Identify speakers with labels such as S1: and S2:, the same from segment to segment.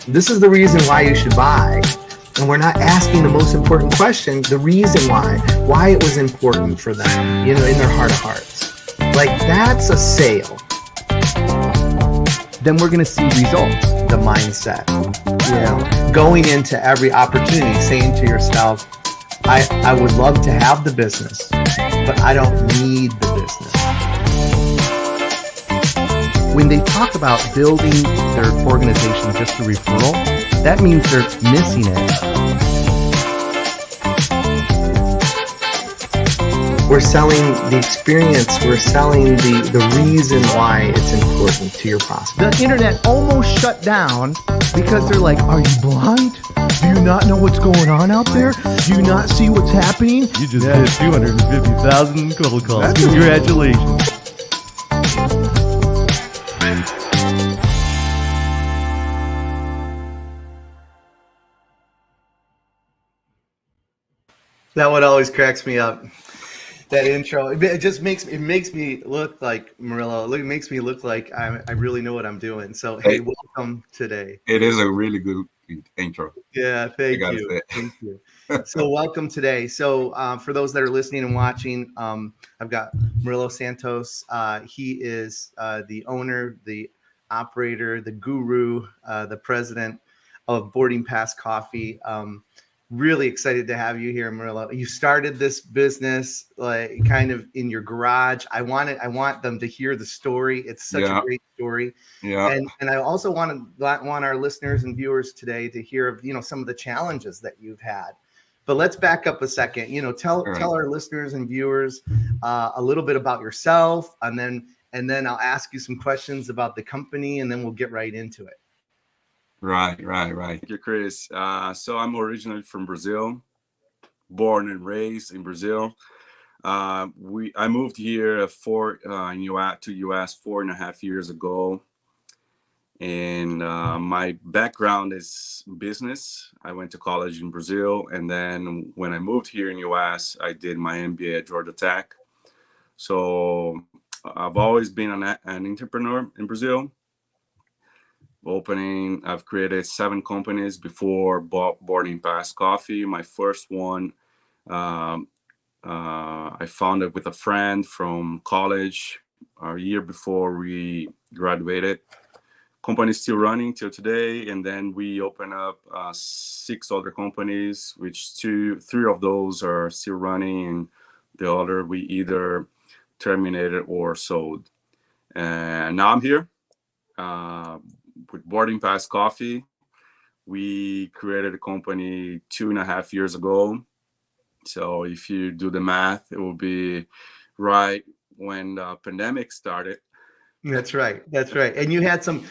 S1: This is the reason why you should buy. And we're not asking the most important question, the reason why it was important for them, in their heart of hearts. Like, that's a sale. Then we're going to see results, the mindset, going into every opportunity, saying to yourself, I would love to have the business, but I don't need the business. When they talk about building their organization just through referral, that means they're missing it. We're selling the experience. We're selling the reason why it's important to your prospect. The internet almost shut down because they're like, are you blind? Do you not know what's going on out there? Do you not see what's happening?
S2: You just did 250,000 cold calls. Congratulations.
S1: That one always cracks me up. That intro, it just makes me look like Murilo. It makes me look like I really know what I'm doing. So hey, welcome today.
S3: It is a really good intro.
S1: Yeah, thank you. Thank you. So welcome today. So for those that are listening and watching, I've got Murilo Santos. He is the owner, the operator, the guru, the president of Boarding Pass Coffee. Really excited to have you here, Murilo. You started this business like kind of in your garage. I want them to hear the story. It's such a great story.
S3: Yeah.
S1: And I also want our listeners and viewers today to hear of, some of the challenges that you've had. But let's back up a second. Tell our listeners and viewers a little bit about yourself, and then I'll ask you some questions about the company, and then we'll get right into it.
S3: Right. Thank you, Cris. So I'm originally from Brazil, born and raised in Brazil. I moved here to US 4.5 years ago, and my background is business. I went to college in Brazil, and then when I moved here in US, I did my MBA at Georgia Tech. So I've always been an entrepreneur in Brazil. I've created 7 companies before Boarding Pass Coffee. My first one, I founded with a friend from college a year before we graduated. Company still running till today, and then we open up 6 other companies, which 3 of those are still running, and the other we either terminated or sold. And now I'm here. With Boarding Pass Coffee, we created a company 2.5 years ago. So if you do the math, it will be right when the pandemic started.
S1: That's right. And you had an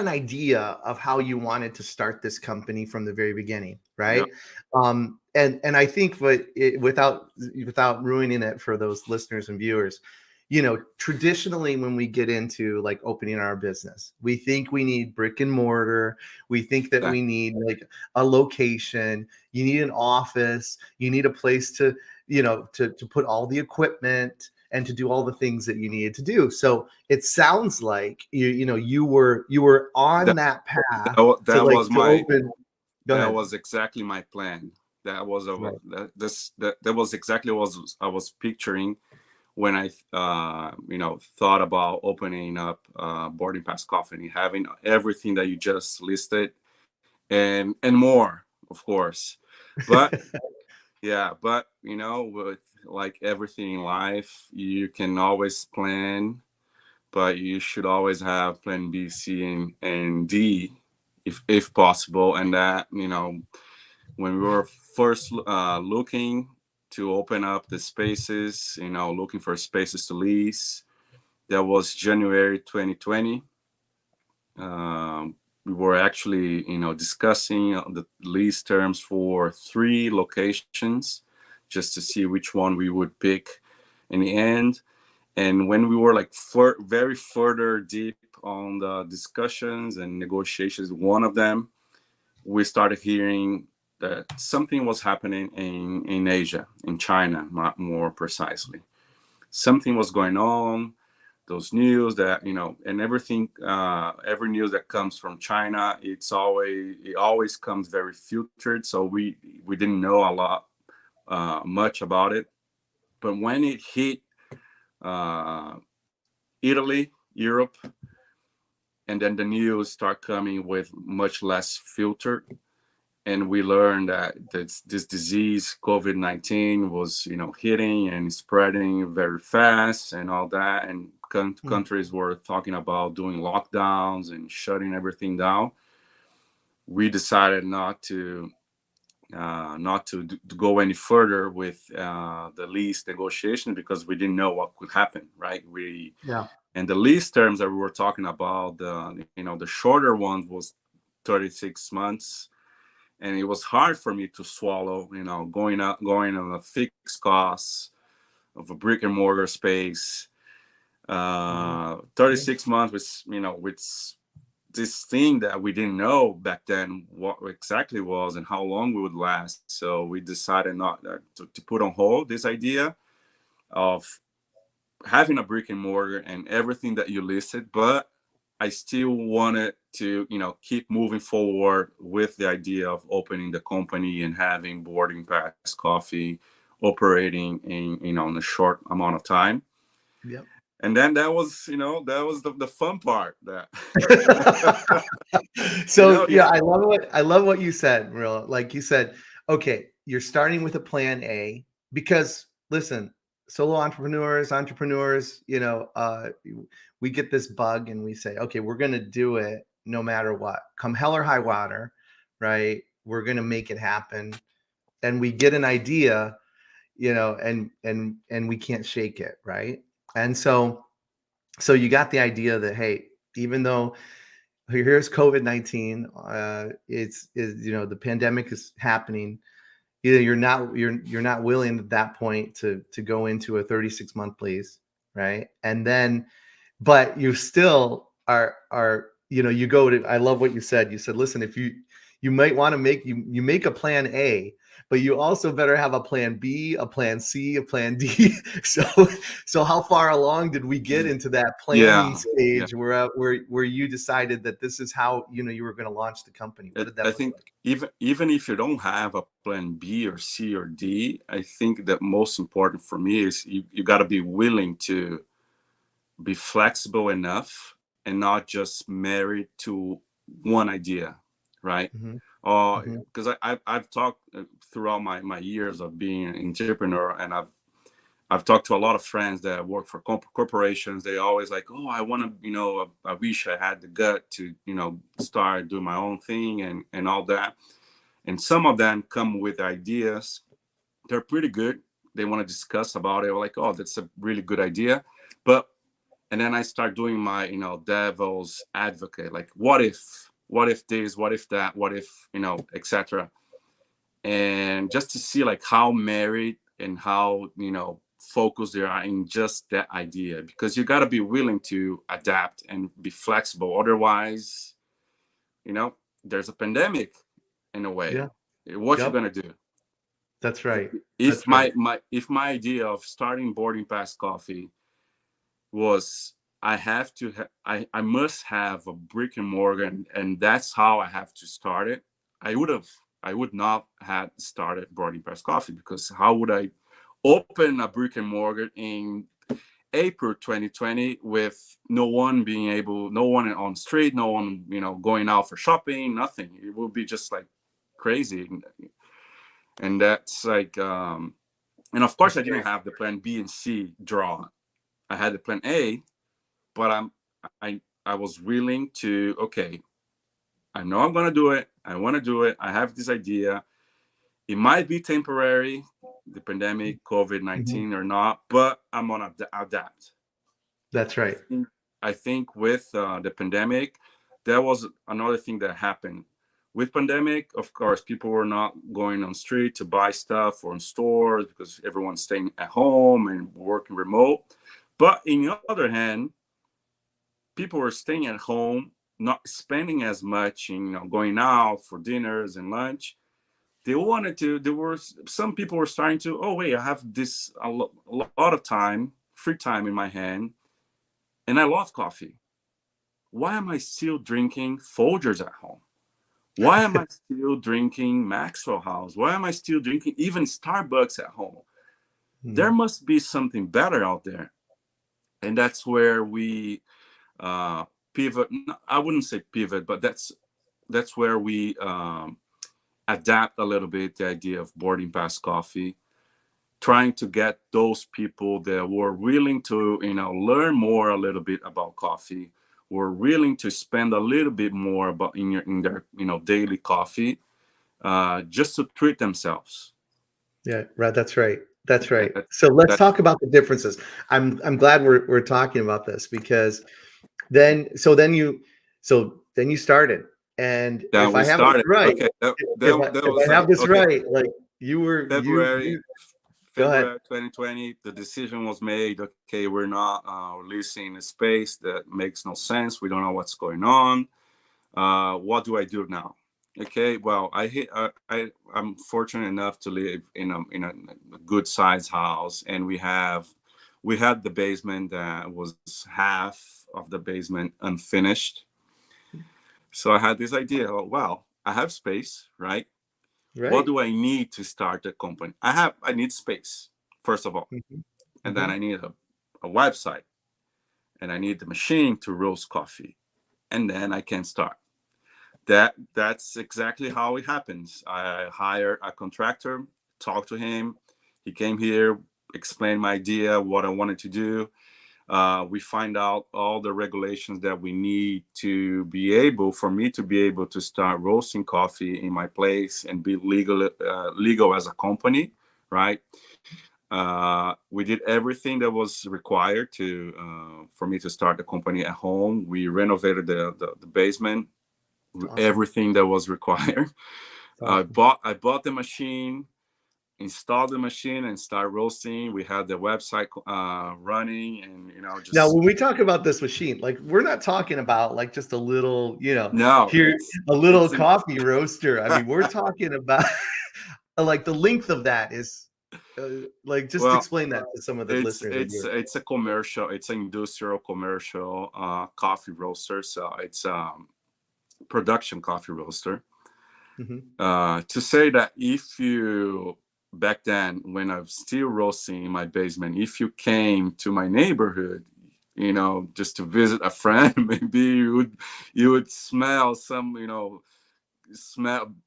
S1: idea of how you wanted to start this company from the very beginning, right? Yeah. And I think without ruining it for those listeners and viewers, traditionally when we get into like opening our business, we think we need brick and mortar. We think that we need like a location. You need an office. You need a place to put all the equipment and to do all the things that you needed to do. So it sounds like you were on that path.
S3: That was exactly my plan. That was exactly what I was picturing when I thought about opening up Boarding Pass Coffee, having everything that you just listed and more, of course. But with like everything in life, you can always plan, but you should always have plan B, C, and D if possible. And that, when we were first looking to open up the spaces, looking for spaces to lease, that was January 2020. We were actually, discussing the lease terms for 3 locations just to see which one we would pick in the end. And when we were like very further deep on the discussions and negotiations, one of them, we started hearing that something was happening in Asia, in China, more precisely. Something was going on. those news that, and everything, every news that comes from China, it always comes very filtered. So we didn't know a lot, much about it. But when it hit Italy, Europe, and then the news start coming with much less filter, and we learned that this disease, COVID-19, was hitting and spreading very fast and all that, and countries were talking about doing lockdowns and shutting everything down. We decided not to go any further with the lease negotiation, because we didn't know what could happen, right? And the lease terms that we were talking about, the shorter ones was 36 months. And it was hard for me to swallow, going on a fixed cost of a brick and mortar space. 36 months was, with this thing that we didn't know back then what exactly was and how long we would last. So we decided not to put on hold this idea of having a brick and mortar and everything that you listed, but I still wanted to, keep moving forward with the idea of opening the company and having Boarding Pass Coffee operating in a short amount of time.
S1: Yep.
S3: And then that was the fun part. That
S1: So I love what you said, Murilo. Like you said, okay, you're starting with a plan A, because listen, solo entrepreneurs, we get this bug and we say, okay, we're going to do it no matter what, come hell or high water, right? We're going to make it happen. And we get an idea, and we can't shake it. Right. And so you got the idea that, hey, even though here's COVID-19, the pandemic is happening, either you're not willing at that point to go into a 36-month lease, right? And then, but you still are, you go to, I love what you said. You said, listen, if you might want to you make a plan A, but you also better have a plan B, a plan C, a plan D. So how far along did we get into that planning stage where you decided that this is how, you were going to launch the company? What did that look like?
S3: Even if you don't have a plan B or C or D, I think that most important for me is you got to be willing to be flexible enough and not just married to one idea, right? Because I've talked throughout my years of being an entrepreneur, and I've talked to a lot of friends that work for corporations. They always like, oh, I want to, I wish I had the gut to, start doing my own thing and all that. And some of them come with ideas. They're pretty good. They want to discuss about it. We're like, oh, that's a really good idea. And then I start doing my, devil's advocate, like, what if this, what if that, what if, etc. And just to see like how married and how, focused they are in just that idea, because you got to be willing to adapt and be flexible. Otherwise, there's a pandemic in a way. What you going to do?
S1: That's right.
S3: If my idea of starting Boarding Pass Coffee was I must have a brick and mortar, and that's how I have to start it, I would not have started Boarding Pass Coffee, because how would I open a brick and mortar in April 2020 with no one on the street, no one going out for shopping, nothing. It will be just like crazy. And that's like and of course I didn't have the plan B and C drawn. I had the plan A, but I was willing to, okay, I know I'm gonna do it. I want to do it. I have this idea. It might be temporary, the pandemic, COVID-19 or not, but I'm gonna adapt.
S1: That's right.
S3: I think with the pandemic, there was another thing that happened. With pandemic, of course, people were not going on street to buy stuff or in stores because everyone's staying at home and working remote. But in the other hand, people were staying at home, not spending as much, going out for dinners and lunch. Some people were starting to, oh wait, I have this a lot of time, free time in my hand, and I love coffee. Why am I still drinking Folgers at home? Why am I still drinking Maxwell House? Why am I still drinking even Starbucks at home? There must be something better out there. And that's where we pivot. I wouldn't say pivot, but that's where we adapt a little bit the idea of boarding pass coffee, trying to get those people that were willing to, learn more a little bit about coffee, were willing to spend a little bit more about in their daily coffee, just to treat themselves.
S1: Yeah, right. That's right. That's right. So let's talk about the differences. I'm glad we're talking about this, because then you started, and if I have this right,
S3: okay,
S1: if I have this right, like you were
S3: February
S1: go ahead.
S3: 2020, the decision was made. Okay, we're not releasing a space that makes no sense. We don't know what's going on. What do I do now? Okay, well, I'm fortunate enough to live in a good sized house, and we had the basement that was half of the basement unfinished. So I had this idea. Oh, well, I have space, right? What do I need to start a company? I need space, first of all, and then I need a website, and I need the machine to roast coffee, and then I can start. That's exactly how it happens. I hire a contractor, talk to him. He came here, explained my idea, what I wanted to do. We find out all the regulations that we need to be able, for me to be able to start roasting coffee in my place and be legal as a company, right? We did everything that was required for me to start the company at home. We renovated the basement. Awesome. Everything that was required. Awesome. I bought the machine, installed the machine, and started roasting. We had the website running, and just
S1: now when we talk about this machine, like we're not talking about like just a little, coffee roaster. I mean, we're talking about like the length of that is explain that to some of the listeners.
S3: It's a commercial, it's an industrial commercial coffee roaster. So it's production coffee roaster. To say that if you, back then when I was still roasting in my basement, if you came to my neighborhood, just to visit a friend, maybe you would smell some,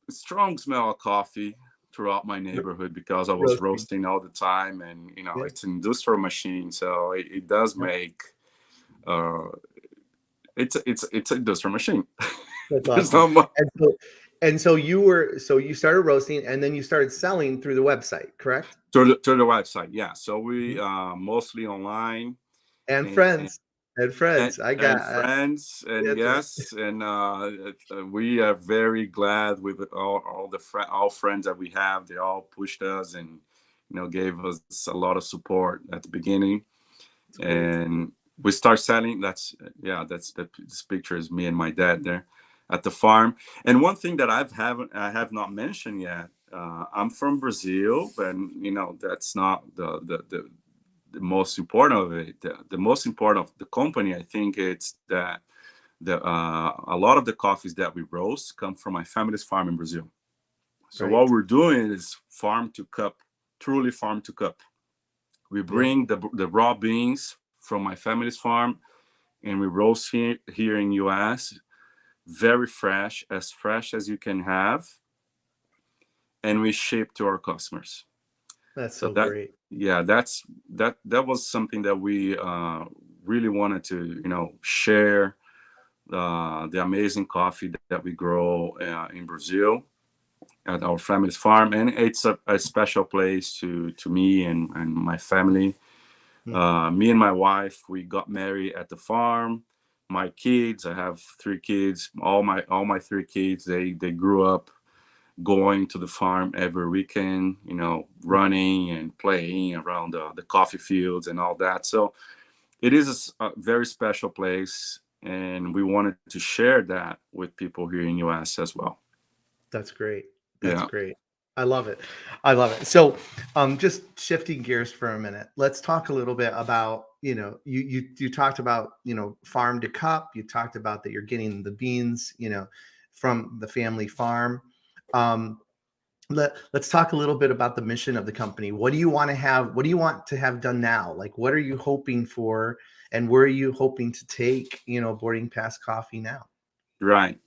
S3: strong smell of coffee throughout my neighborhood, because I was roasting all the time, and it's an industrial machine, so it does make it's an industrial machine.
S1: That's awesome. So you started roasting, and then you started selling through the website, correct?
S3: Through the website, yeah. So we mostly online
S1: and friends. And friends,
S3: friends, and yes, right. And we are very glad with all friends that we have. They all pushed us and gave us a lot of support at the beginning. And we start selling. This picture is me and my dad there at the farm. And one thing that I have not mentioned yet. I'm from Brazil, and that's not the most important of it. The most important of the company, I think, it's that a lot of the coffees that we roast come from my family's farm in Brazil. So what we're doing is farm to cup, truly farm to cup. We bring the raw beans from my family's farm, and we roast here in US, very fresh as you can have, and we ship to our customers.
S1: That's so great.
S3: Yeah, that was something that we really wanted to share, the amazing coffee that we grow in Brazil at our family's farm, and it's a special place to me and my family. Me and my wife, we got married at the farm. My kids, I have 3 kids. All my 3 kids, they grew up going to the farm every weekend, running and playing around the coffee fields and all that. So it is a very special place, and we wanted to share that with people here in US as well.
S1: That's great. That's great. I love it. I love it. So, just shifting gears for a minute, let's talk a little bit about, you talked about, farm to cup. You talked about that you're getting the beans, from the family farm. Um, let's talk a little bit about the mission of the company. What do you want to have? What do you want to have done now? Like, what are you hoping for, and where are you hoping to take, Boarding Pass Coffee now?
S3: Right.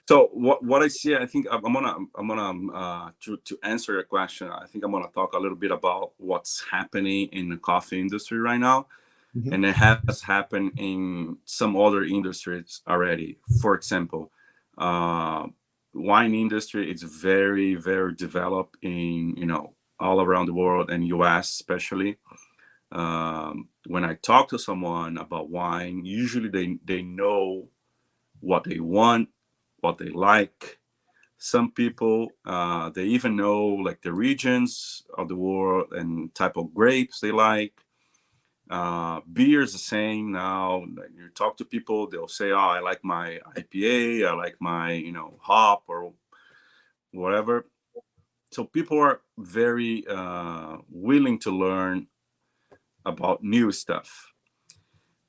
S3: So what I see, I think I'm gonna to answer your question. I think I'm gonna talk a little bit about what's happening in the coffee industry right now,
S1: Mhm.
S3: and it has happened in some other industries already. For example, uh, wine industry is very very developed in all around the world and U.S. especially. When I talk to someone about wine, usually they know what they want, what they like. Some people they even know like the regions of the world and type of grapes they like. Beer is the same now. Like, you talk to people, they'll say, "Oh, I like my IPA. I like my hop or whatever." So people are very willing to learn about new stuff.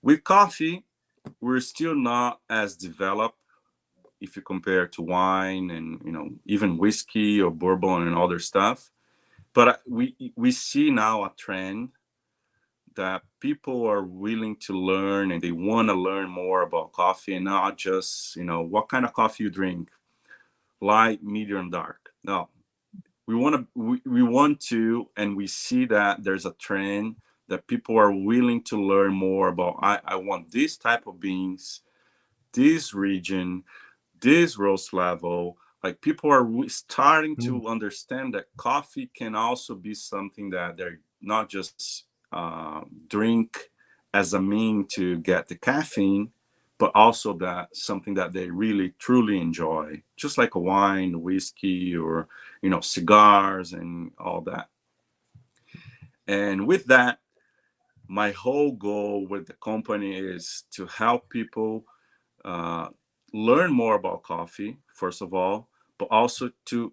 S3: With coffee, we're still not as developed if you compare to wine and even whiskey or bourbon and other stuff. But we see now a trend that people are willing to learn and they want to learn more about coffee, and not just what kind of coffee you drink, light, medium, dark. No, we want to, and we see that there's a trend that people are willing to learn more about. I want this type of beans, this region, this roast level. Like people are starting
S1: Mm.
S3: to understand that coffee can also be something that they're not just drink as a mean to get the caffeine, but also that something that they really truly enjoy, just like a wine, whiskey, or cigars and all that. And with that, my whole goal with the company is to help people uh, learn more about coffee, first of all, but also to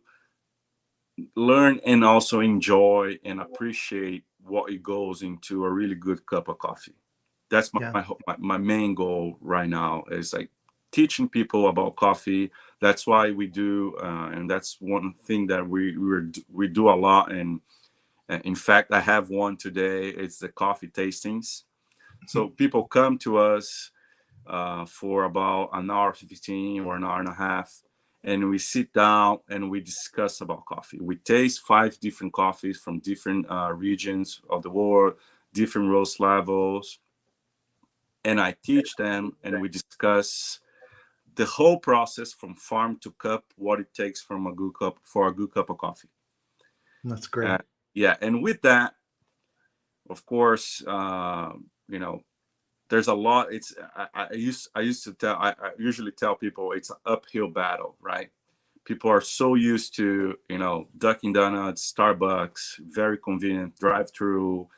S3: learn and also enjoy and appreciate what it goes into a really good cup of coffee. That's
S1: Yeah.
S3: my main goal right now, is like teaching people about coffee. That's why we do, and that's one thing that we do a lot. And in fact, I have one today. It's the coffee tastings. So people come to us for about an hour 15 or an hour and a half, and we sit down and we discuss about coffee. We taste 5 different coffees from different regions of the world, different roast levels, and I teach them, and we discuss the whole process from farm to cup, what it takes from a good cup for a good cup of coffee.
S1: That's
S3: uh,
S1: great.
S3: yeah, and with that, of course, you know there's a lot. It's I used to tell I usually tell people it's an uphill battle, right? People are so used to Dunkin' Donuts, Starbucks, very convenient drive through,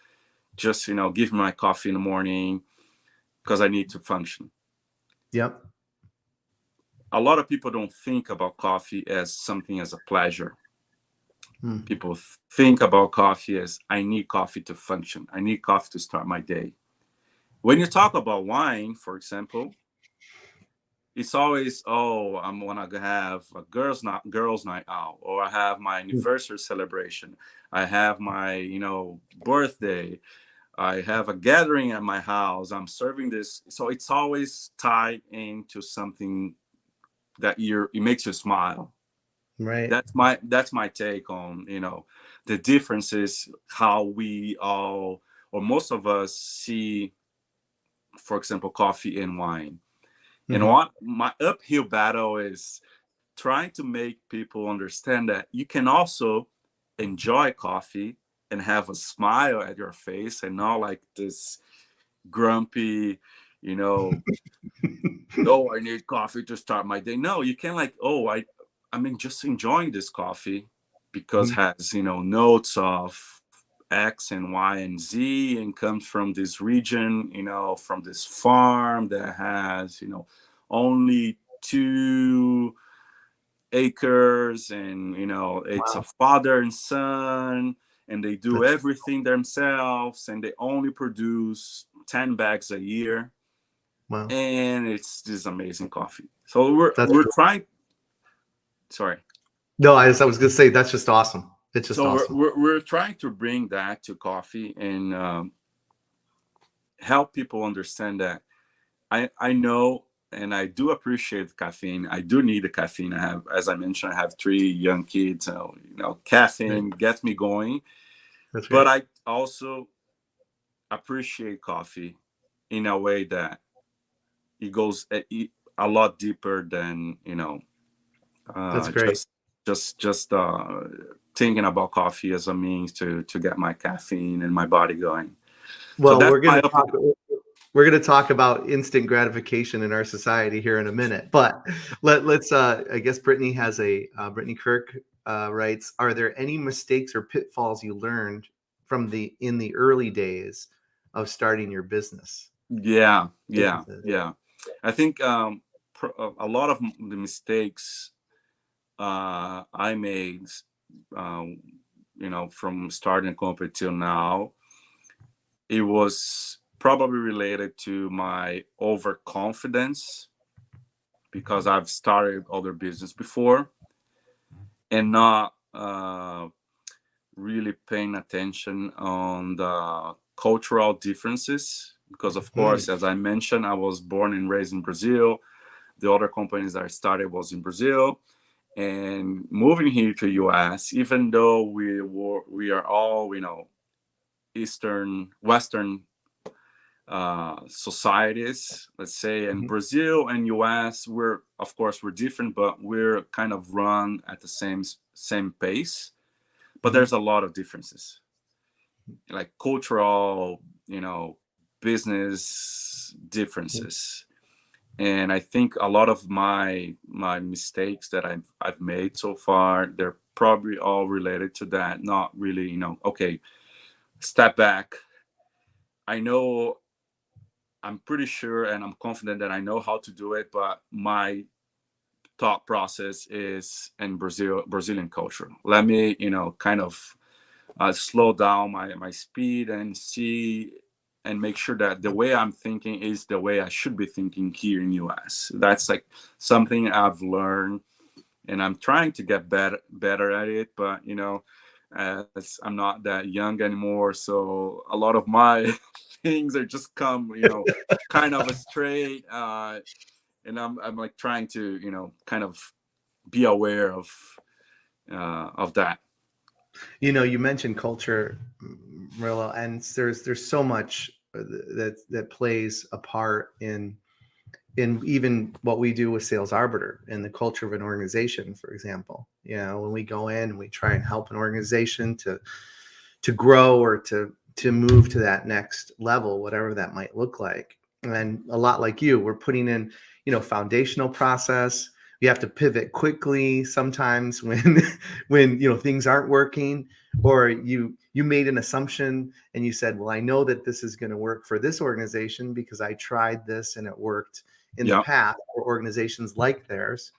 S3: just give me my coffee in the morning because I need to function.
S1: Yep.
S3: A lot of people don't think about coffee as something as a pleasure.
S1: Mm.
S3: People think about coffee as, I need coffee to function, I need coffee to start my day. When you talk about wine, for example, it's always, oh, I'm gonna have a girls night out, or I have my anniversary celebration, I have my birthday, I have a gathering at my house, I'm serving this. So it's always tied into something that it makes you smile.
S1: Right.
S3: That's my take on the differences, how we all, or most of us, see, for example, coffee and wine. And
S1: Hmm.
S3: what my uphill battle is, trying to make people understand that you can also enjoy coffee and have a smile at your face, and not like this grumpy, you know, oh, I need coffee to start my day. No, you can, like, oh, I mean, just enjoying this coffee because has notes of X and Y and Z, and comes from this region, from this farm that has only two acres, and it's a father and son, and they do everything themselves, and they only produce 10 bags a year.
S1: Wow.
S3: And it's this amazing coffee. So we're trying. Sorry.
S1: No, I was gonna say that's just awesome. It's just awesome.
S3: We're trying to bring that to coffee and help people understand that I know, and I do appreciate caffeine. I do need the caffeine. I have, as I mentioned, I have 3 young kids. So caffeine gets me going.
S1: That's
S3: But
S1: right.
S3: I also appreciate coffee in a way that it goes a lot deeper than
S1: That's great.
S3: just thinking about coffee as a means to get my caffeine and my body going.
S1: Well,
S3: so that's
S1: we're gonna talk about instant gratification in our society here in a minute, but let's. I guess Brittany has Brittany Kirk writes: are there any mistakes or pitfalls you learned from in the early days of starting your business?
S3: Yeah. I think a lot of the mistakes I made, from starting a company till now, it was probably related to my overconfidence, because I've started other business before and not really paying attention on the cultural differences. Because of course, as I mentioned, I was born and raised in Brazil. The other companies that I started was in Brazil. And moving here to US, even though we are all Western societies, let's say, in Brazil and US, we're different, but we're kind of run at the same pace. But there's a lot of differences, like cultural, business differences. And I think a lot of my mistakes that I've made so far, they're probably all related to that. Not really, okay, step back. I'm pretty sure and I'm confident that I know how to do it, but my thought process is in Brazilian culture. Let me, kind of slow down my speed and see and make sure that the way I'm thinking is the way I should be thinking here in US. That's like something I've learned, and I'm trying to get better at it. But as I'm not that young anymore, so a lot of my things are just come, kind of astray. And I'm like trying to, kind of be aware of that.
S1: You mentioned culture, Murilo, and there's so much that plays a part in even what we do with Sales Arbiter and the culture of an organization. For example, when we go in and we try and help an organization to grow or to move to that next level, whatever that might look like. And a lot like we're putting in, foundational process. You have to pivot quickly sometimes when things aren't working, or you made an assumption and you said, well, I know that this is going to work for this organization because I tried this and it worked in the past for organizations like theirs.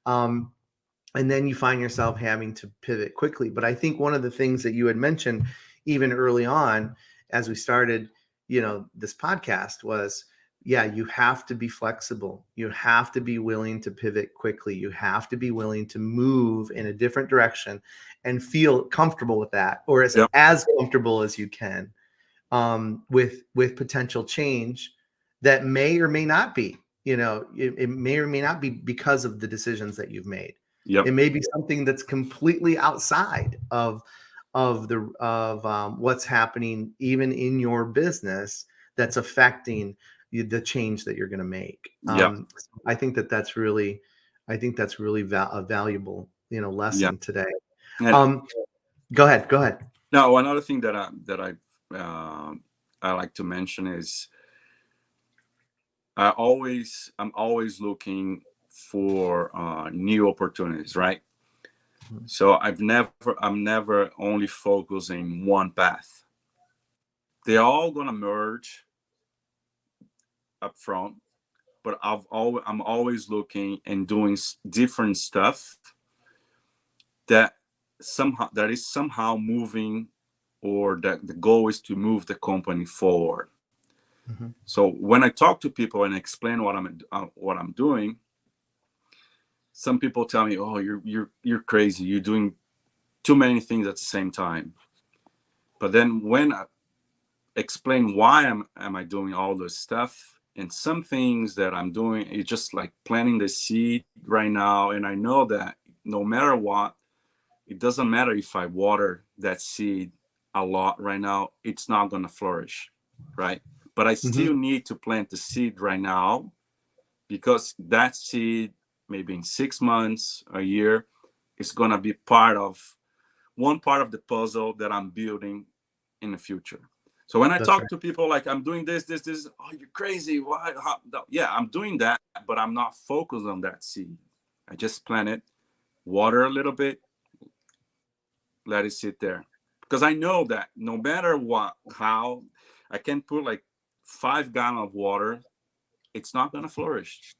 S1: And then you find yourself having to pivot quickly. But I think one of the things that you had mentioned even early on as we started, this podcast was, you have to be flexible. You have to be willing to pivot quickly. You have to be willing to move in a different direction and feel comfortable with that, or as comfortable as you can with potential change that may or may not be, it may or may not be because of the decisions that you've made. It may be something that's completely outside of what's happening even in your business that's affecting the change that you're going to make. I think that's really a valuable lesson today. Go ahead.
S3: Now, another thing that I like to mention is I'm always looking for new opportunities, right? So I'm never only focusing one path. They're all gonna merge up front, but I'm always looking and doing different stuff that is somehow moving, or that the goal is to move the company forward.
S1: Mm-hmm.
S3: So when I talk to people and explain what I'm doing, some people tell me, "Oh, you're crazy. You're doing too many things at the same time." But then when I explain why am I doing all this stuff, and some things that I'm doing is just like planting the seed right now, and I know that no matter what, it doesn't matter if I water that seed a lot right now, it's not going to flourish, right? But I still need to plant the seed right now, because that seed, maybe in 6 months, a year, is going to be one part of the puzzle that I'm building in the future. So when I talk to people like, I'm doing this, oh, you're crazy. Why? Yeah, I'm doing that, but I'm not focused on that seed. I just plant it, water a little bit, let it sit there. Because I know that no matter how I can put like 5 gallons of water, it's not going to flourish.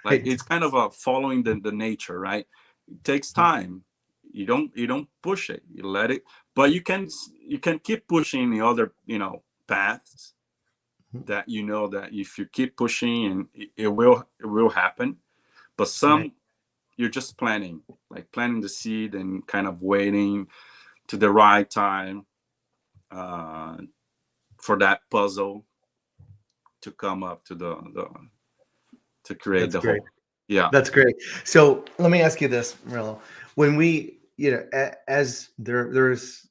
S3: Like, it's kind of following the nature, right? It takes time. You don't push it, you let it, but you can keep pushing the other paths that that if you keep pushing, and it will happen. But some you're just planting the seed and kind of waiting to the right time for that puzzle to come up to create the whole. Yeah,
S1: that's great. So let me ask you this, Murilo. When we, as there's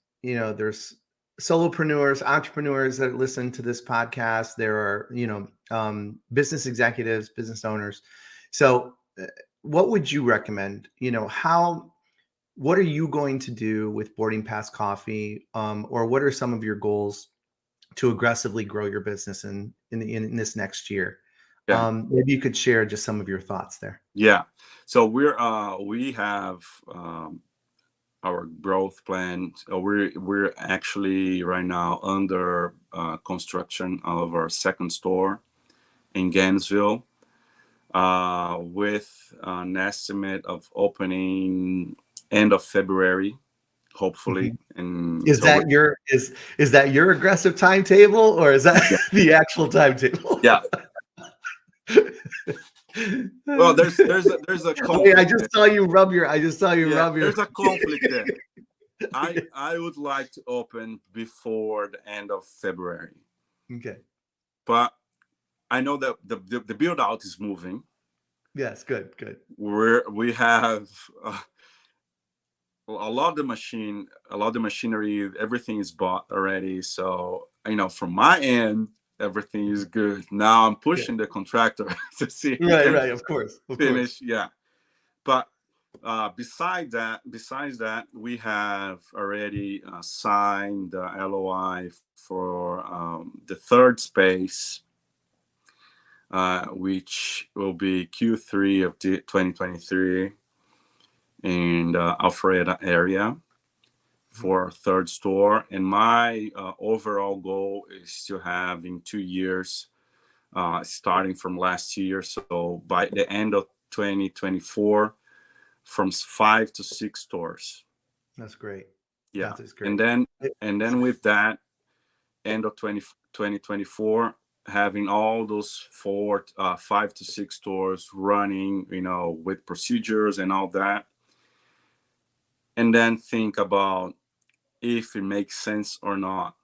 S1: solopreneurs, entrepreneurs that listen to this podcast, there are, business executives, business owners. So what would you recommend? What are you going to do with Boarding Pass Coffee? Or what are some of your goals to aggressively grow your business in this next year?
S3: yeah.
S1: Maybe you could share just some of your thoughts there.
S3: Yeah. So we have our growth plan. We're actually right now under construction of our second store in Gainesville, with an estimate of opening end of February, hopefully. And
S1: Is that your aggressive timetable, or is that the actual timetable?
S3: Yeah. Well, there's a conflict.
S1: I just saw you rub your.
S3: There's a conflict there. I would like to open before the end of February.
S1: Okay.
S3: But I know that the build out is moving.
S1: Yes, good.
S3: We have a lot of the machinery, everything is bought already. So from my end, everything is good. Now I'm pushing the contractor to see if he can
S1: of course.
S3: finish. Yeah, but besides that, we have already signed the LOI for the third space, which will be Q3 of 2023 in the Alpharetta area for our third store. And my overall goal is to have in 2 years, starting from last year, so by the end of 2024, from 5 to 6 stores.
S1: That's great.
S3: Yeah.
S1: That is great.
S3: And then with that, end of 2024, having all those 5 to 6 stores running, with procedures and all that. And then think about if it makes sense or not,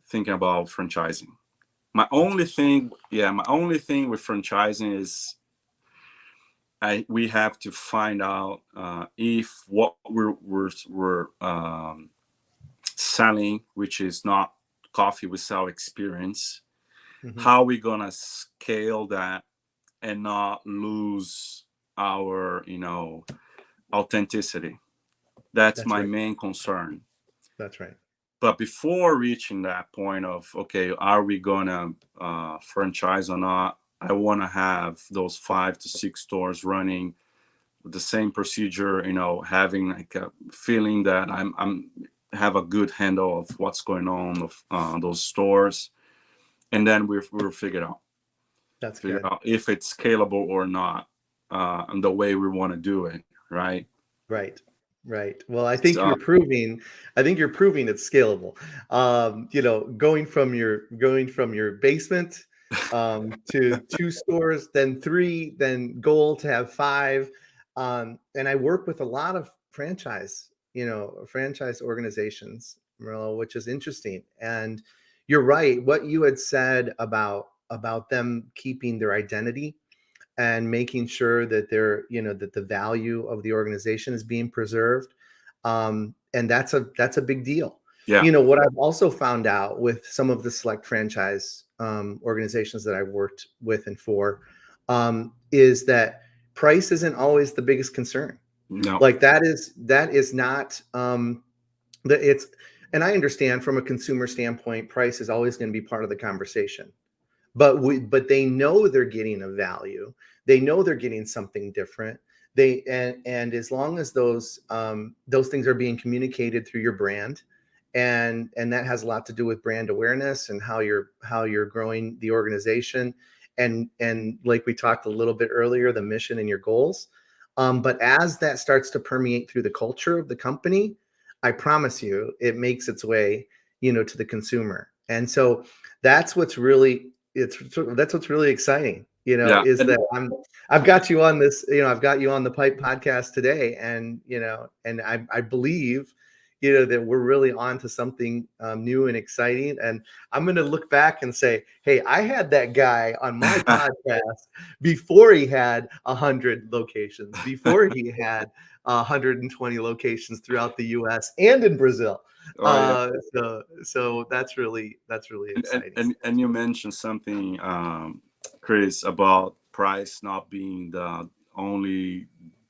S3: thinking about franchising. My only thing with franchising is we have to find out if what we're selling, which is not coffee, we sell experience, how we gonna scale that and not lose our authenticity. That's my main concern.
S1: That's right.
S3: But before reaching that point of, okay, are we gonna franchise or not, I want to have those 5 to 6 stores running with the same procedure, having like a feeling that I'm have a good handle of what's going on of those stores, and then we'll figure out if it's scalable or not, and the way we want to do it, right?
S1: Right. Right. Well, I think
S3: So
S1: you're proving it's scalable. Going from your basement to 2 stores, then 3, then goal to have 5. And I work with a lot of franchise organizations, Murilo, which is interesting. And you're right. What you had said about them keeping their identity and making sure that that the value of the organization is being preserved. And that's a big deal.
S3: yeah,
S1: What I've also found out with some of the select franchise organizations that I've worked with and for, is that price isn't always the biggest concern.
S3: no,
S1: Like that is not that it's, and I understand from a consumer standpoint, price is always going to be part of the conversation, but they know they're getting a value. They know they're getting something different. And as long as those things are being communicated through your brand, and that has a lot to do with brand awareness and how you're growing the organization, and like we talked a little bit earlier, the mission and your goals. But as that starts to permeate through the culture of the company, I promise you, it makes its way, to the consumer. And so that's what's really that's what's really exciting,
S3: yeah,
S1: is
S3: and
S1: that I've got you on this, I've got you on the Pipe podcast today, and I believe, that we're really on to something new and exciting. And I'm going to look back and say, hey, I had that guy on my podcast before he had 100 locations, before he had 120 locations throughout the US and in Brazil.
S3: oh yeah.
S1: So that's really exciting.
S3: And you mentioned something, Chris, about price not being the only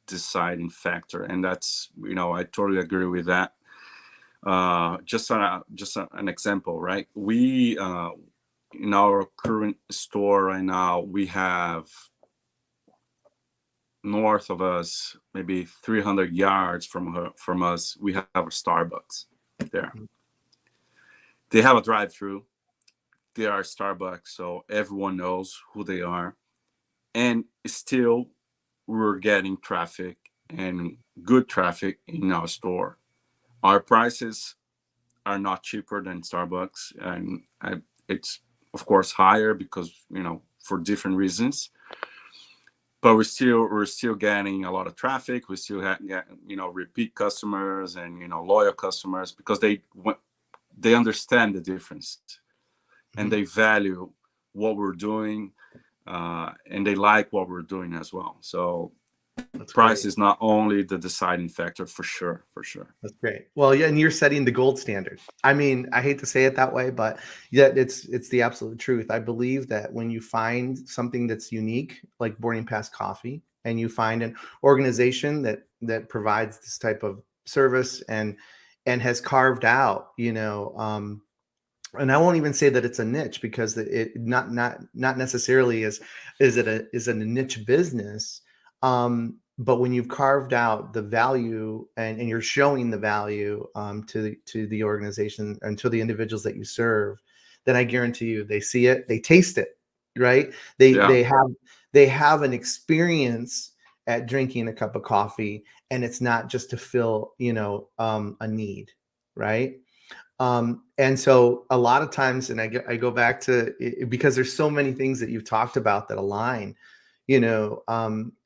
S3: deciding factor, and that's, I totally agree with that. Just an example, right? We in our current store right now, we have north of us, maybe 300 yards from us, we have a Starbucks there. They have a drive-through. They are Starbucks, so everyone knows who they are. And still, we're getting traffic, and good traffic, in our store. Our prices are not cheaper than Starbucks, and it's of course higher because, for different reasons. But we're still getting a lot of traffic. We still get repeat customers and loyal customers, because they understand the difference, and they value what we're doing, and they like what we're doing as well. So
S1: That's
S3: price
S1: great.
S3: is not only the deciding factor, for sure.
S1: That's great. Well, yeah, and you're setting the gold standard. I mean, I hate to say it that way, but yeah, it's the absolute truth. I believe that when you find something that's unique, like Boarding Pass Coffee, and you find an organization that provides this type of service and has carved out, and I won't even say that it's a niche, because it not necessarily is a niche business. But when you've carved out the value, and you're showing the value to the organization and to the individuals that you serve, then I guarantee you they see it, they taste it, right? They
S3: Yeah,
S1: they have an experience at drinking a cup of coffee, and it's not just to fill a need, right? And so a lot of times, and I go back to it, because there's so many things that you've talked about that align,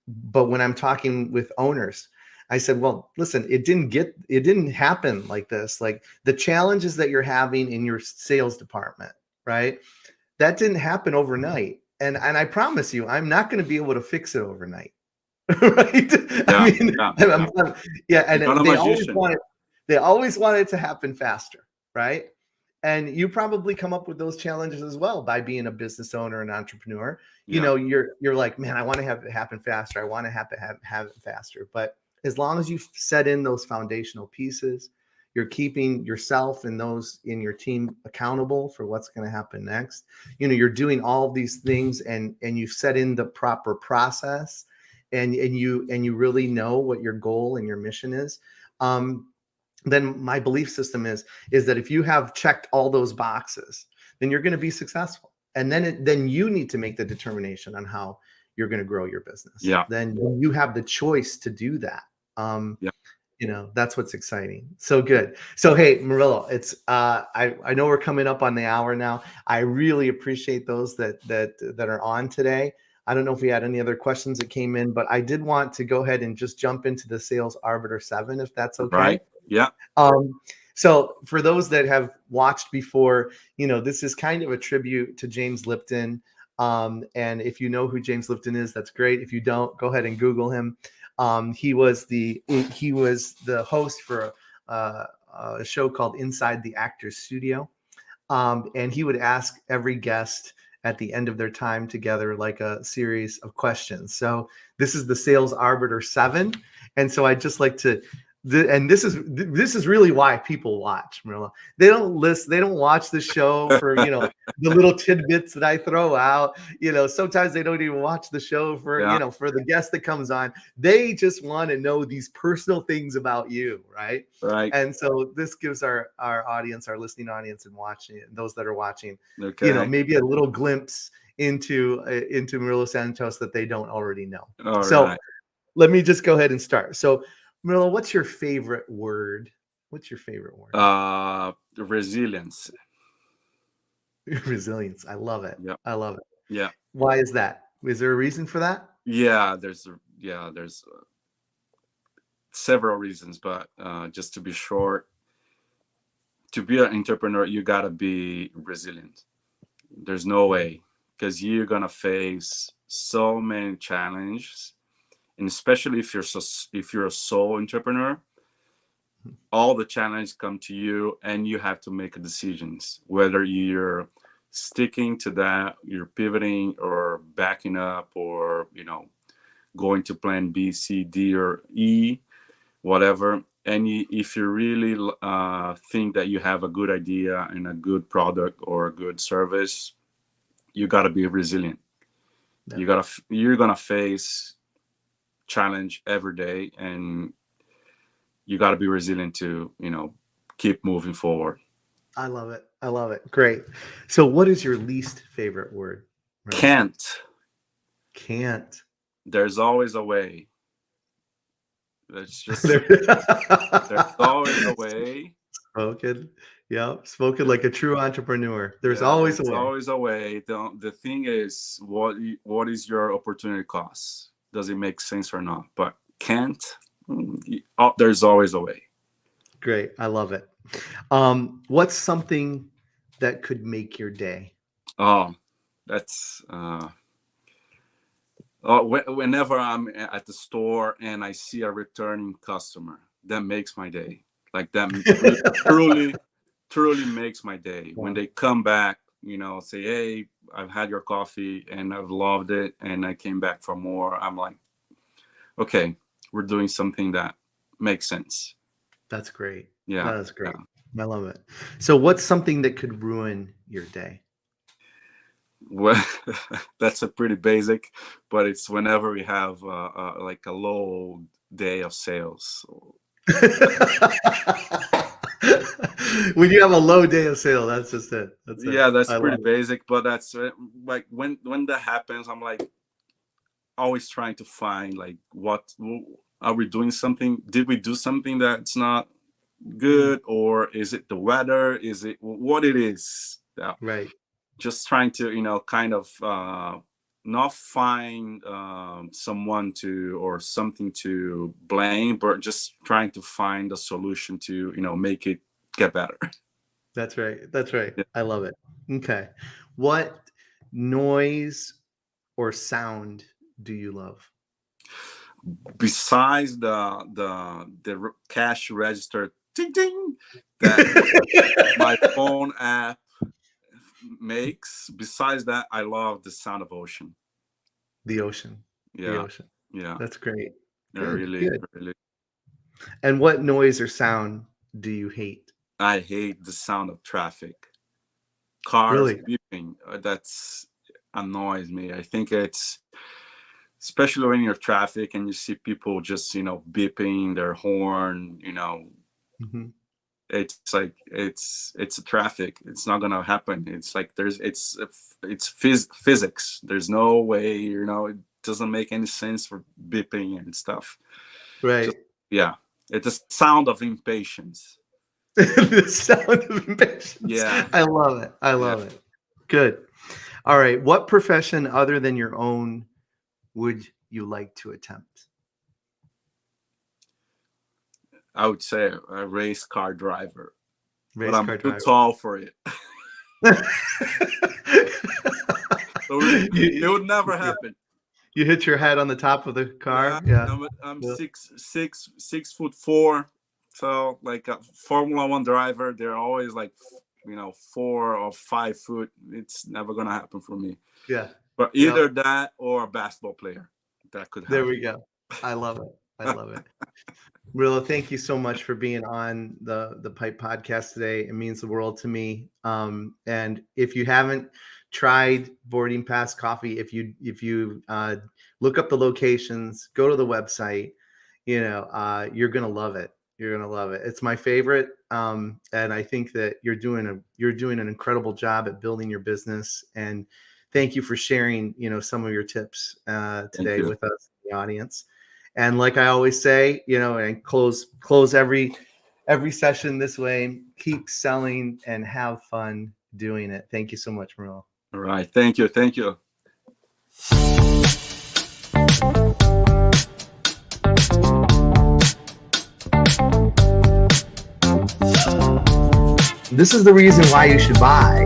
S1: but when I'm talking with owners, I said, well, listen, it didn't happen like this. Like the challenges that you're having in your sales department, right? That didn't happen overnight. And I promise you, I'm not going to be able to fix it overnight. Right? I
S3: yeah,
S1: mean,
S3: yeah,
S1: yeah.
S3: You're not a magician.
S1: They always want it to happen faster, right? And you probably come up with those challenges as well by being a business owner and entrepreneur.
S3: Yeah,
S1: You're like, man, I want to have it happen faster. I want to have it faster. But as long as you set in those foundational pieces, you're keeping yourself and those in your team accountable for what's going to happen next. You're doing all of these things, and you set in the proper process, and you really know what your goal and your mission is. Then my belief system is that if you have checked all those boxes, then you're going to be successful. And then you need to make the determination on how you're going to grow your business.
S3: yeah,
S1: Then you have the choice to do that,
S3: Yeah.
S1: That's what's exciting. So good. So hey, Murillo, it's I know we're coming up on the hour now. I really appreciate those that are on today. I don't know if we had any other questions that came in, but I did want to go ahead and just jump into the Sales Arbiter 7, if that's okay.
S3: Right. Yeah.
S1: So for those that have watched before, this is kind of a tribute to James Lipton. And if you know who James Lipton is, that's great. If you don't, go ahead and Google him. He was the host for a show called Inside the Actors Studio. And he would ask every guest at the end of their time together, like a series of questions. So this is the Sales Arbiter 7. And so I'd just like to, and this is really why people watch, Marilla. They don't watch the show for, the little tidbits that I throw out. Sometimes they don't even watch the show for, for the guest that comes on. They just want to know these personal things about you, right?
S3: Right.
S1: And so this gives our audience, our listening audience and watching, those that are watching, maybe a little glimpse into Murilo Santos that they don't already know.
S3: All
S1: so
S3: right.
S1: Let me just go ahead and start. So Murilo, what's your favorite word?
S3: Resilience.
S1: Resilience. I love it.
S3: Yeah.
S1: I love it.
S3: Yeah.
S1: Why is that? Is there a reason for that?
S3: Yeah, there's several reasons, but just to be short, to be an entrepreneur, you gotta be resilient. There's no way, because you're gonna face so many challenges, and especially if you're a sole entrepreneur, all the challenges come to you, and you have to make decisions whether you're sticking to that, you're pivoting, or backing up, or going to plan B, C, D, or E, whatever. And if you really think that you have a good idea and a good product or a good service, you got to be resilient. Yeah. You're gonna face challenge every day, and you got to be resilient to keep moving forward.
S1: I love it. Great. So what is your least favorite word?
S3: Right?
S1: Can't.
S3: There's always a way. There's always a way.
S1: Spoken. Yeah, spoken like a true entrepreneur. There's always a way.
S3: Always a way. The thing is, what is your opportunity cost? Does it make sense or not? But can't. There's always a way.
S1: Great. I love it. What's something that could make your day?
S3: Oh, that's whenever I'm at the store and I see a returning customer, that makes my day. Like that truly makes my day. When they come back, say, hey, I've had your coffee and I've loved it, and I came back for more. I'm like, okay, we're doing something that makes sense.
S1: That's great.
S3: Yeah.
S1: That's great. Yeah. I love it. So what's something that could ruin your day?
S3: Well, that's a pretty basic, but it's whenever we have like a low day of sales.
S1: When you have a low day of sale, that's just it. That's
S3: pretty basic, but that's like when that happens, I'm like always trying to find like, what are we doing? Something? Did we do something that's not good, or is it the weather? Is it what it is?
S1: Right.
S3: Just trying to kind of not find someone or something to blame, but just trying to find a solution to make it get better.
S1: That's right. Yeah. I love it. Okay. What noise or sound do you love?
S3: Besides the cash register ding ding that my phone app makes, besides that, I love the sound of ocean.
S1: The ocean.
S3: Yeah.
S1: The ocean.
S3: Yeah.
S1: That's great.
S3: Really.
S1: And what noise or sound do you hate?
S3: I hate the sound of traffic. Cars beeping. That annoys me. I think it's, especially when you're traffic and you see people just beeping their horn.
S1: Mm-hmm.
S3: It's like it's a traffic. It's not gonna happen. It's like it's physics. There's no way. It doesn't make any sense for beeping and stuff.
S1: Right.
S3: Yeah, it's a sound of impatience.
S1: The sound of impatience.
S3: Yeah.
S1: I love it. I love it. Good. All right. What profession other than your own would you like to attempt?
S3: I would say a race car driver.
S1: Race
S3: but I'm
S1: car
S3: too
S1: driver.
S3: tall for it. So it would never happen.
S1: You hit your head on the top of the car. Yeah.
S3: I'm 6'4". So like a Formula One driver, they're always like, 4 or 5 foot. It's never gonna happen for me.
S1: Yeah.
S3: But either that or a basketball player, that could happen.
S1: There we go. I love it. I love it. Murilo, thank you so much for being on the Pipe Podcast today. It means the world to me. And if you haven't tried Boarding Pass Coffee, if you look up the locations, go to the website, you're gonna love it. You're gonna love it. It's my favorite, and I think that you're doing an incredible job at building your business. And thank you for sharing, some of your tips today with us, the audience. And like I always say, and close every session this way: keep selling and have fun doing it. Thank you so much, Murilo.
S3: All right. Thank you. Thank you.
S1: This is the reason why you should buy.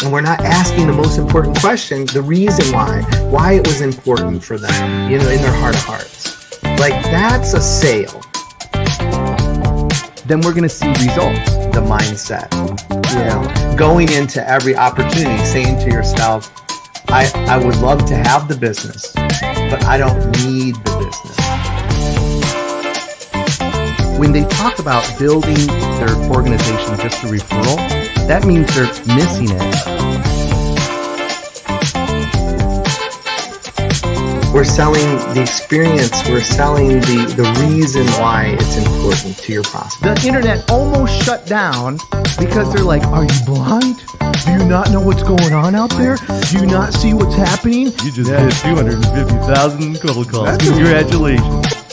S1: And we're not asking the most important question, the reason why it was important for them, in their heart of hearts. Like, that's a sale. Then we're going to see results, the mindset. Going into every opportunity, saying to yourself, I would love to have the business, but I don't need the business. When they talk about building their organization just through referral, that means they're missing it. We're selling the experience. We're selling the reason why it's important to your prospect. The internet almost shut down because they're like, are you blind? Do you not know what's going on out there? Do you not see what's happening?
S2: You just hit 250,000 cold calls. Congratulations.